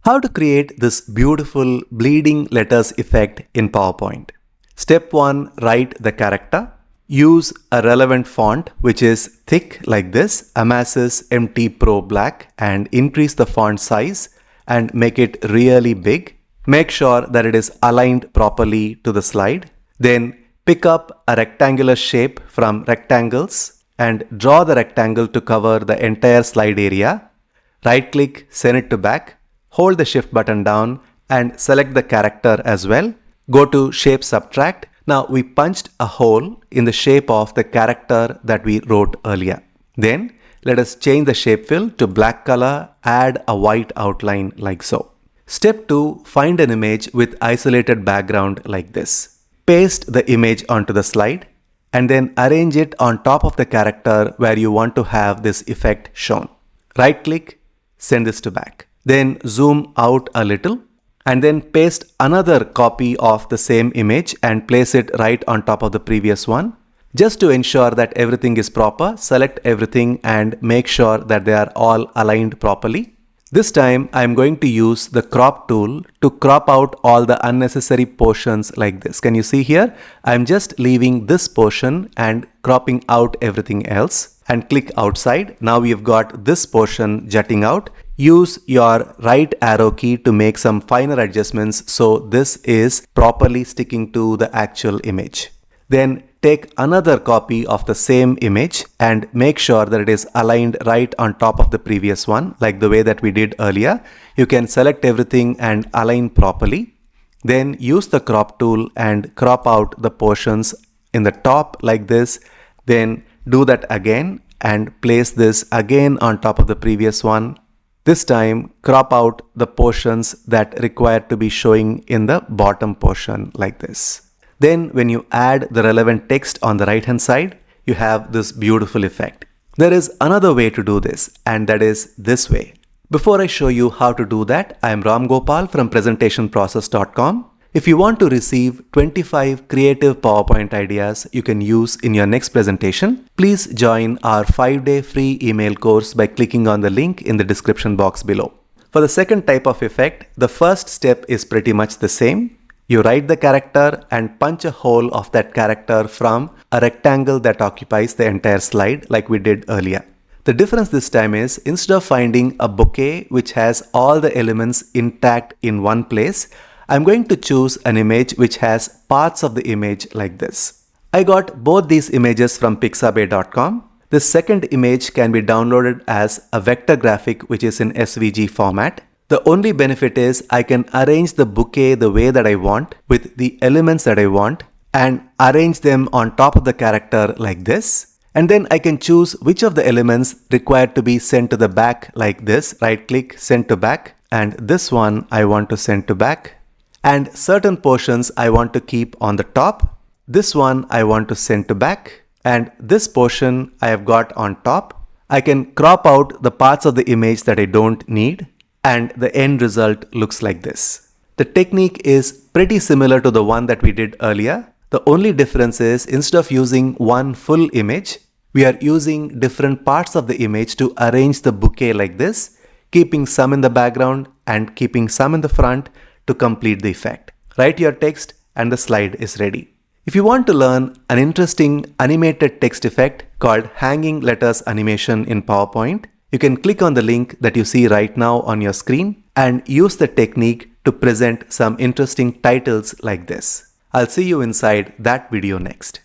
How to create this beautiful bleeding letters effect in PowerPoint. Step 1, write the character. Use a relevant font which is thick like this, Amasis MT Pro Black, and increase the font size and make it really big. Make sure that it is aligned properly to the slide. Then pick up a rectangular shape from rectangles and draw the rectangle to cover the entire slide area. Right click, send it to back. Hold the shift button down and select the character as well. Go to shape subtract. Now we punched a hole in the shape of the character that we wrote earlier. Then let us change the shape fill to black color, add a white outline like so. Step 2, find an image with isolated background like this. Paste the image onto the slide and then arrange it on top of the character where you want to have this effect shown. Right click, send this to back. Then zoom out a little and then paste another copy of the same image and place it right on top of the previous one. Just to ensure that everything is proper, select everything and make sure that they are all aligned properly. This time I am going to use the crop tool to crop out all the unnecessary portions like this. Can you see here? I am just leaving this portion and cropping out everything else, and click outside. Now we have got this portion jutting out. Use your right arrow key to make some finer adjustments so this is properly sticking to the actual image. Then take another copy of the same image and make sure that it is aligned right on top of the previous one, like the way that we did earlier. You can select everything and align properly. Then use the crop tool and crop out the portions in the top like this. Then do that again and place this again on top of the previous one. This time crop out the portions that require to be showing in the bottom portion like this. Then when you add the relevant text on the right hand side, you have this beautiful effect. There is another way to do this, and that is this way. Before I show you how to do that, I am Ramgopal from presentationprocess.com. If you want to receive 25 creative PowerPoint ideas you can use in your next presentation, please join our 5-day free email course by clicking on the link in the description box below. For the second type of effect, the first step is pretty much the same. You write the character and punch a hole of that character from a rectangle that occupies the entire slide like we did earlier. The difference this time is, instead of finding a bouquet which has all the elements intact in one place, I'm going to choose an image which has parts of the image like this. I got both these images from pixabay.com. This second image can be downloaded as a vector graphic which is in SVG format. The only benefit is I can arrange the bouquet the way that I want with the elements that I want and arrange them on top of the character like this. And then I can choose which of the elements require to be sent to the back like this. Right click, send to back, and this one I want to send to back. And certain portions I want to keep on the top. This one I want to send to back, and this portion I have got on top. I can crop out the parts of the image that I don't need, and the end result looks like this. The technique is pretty similar to the one that we did earlier. The only difference is, instead of using one full image, we are using different parts of the image to arrange the bouquet like this, keeping some in the background and keeping some in the front to complete the effect. Write your text and the slide is ready. If you want to learn an interesting animated text effect called hanging letters animation in PowerPoint, you can click on the link that you see right now on your screen and use the technique to present some interesting titles like this. I'll see you inside that video next.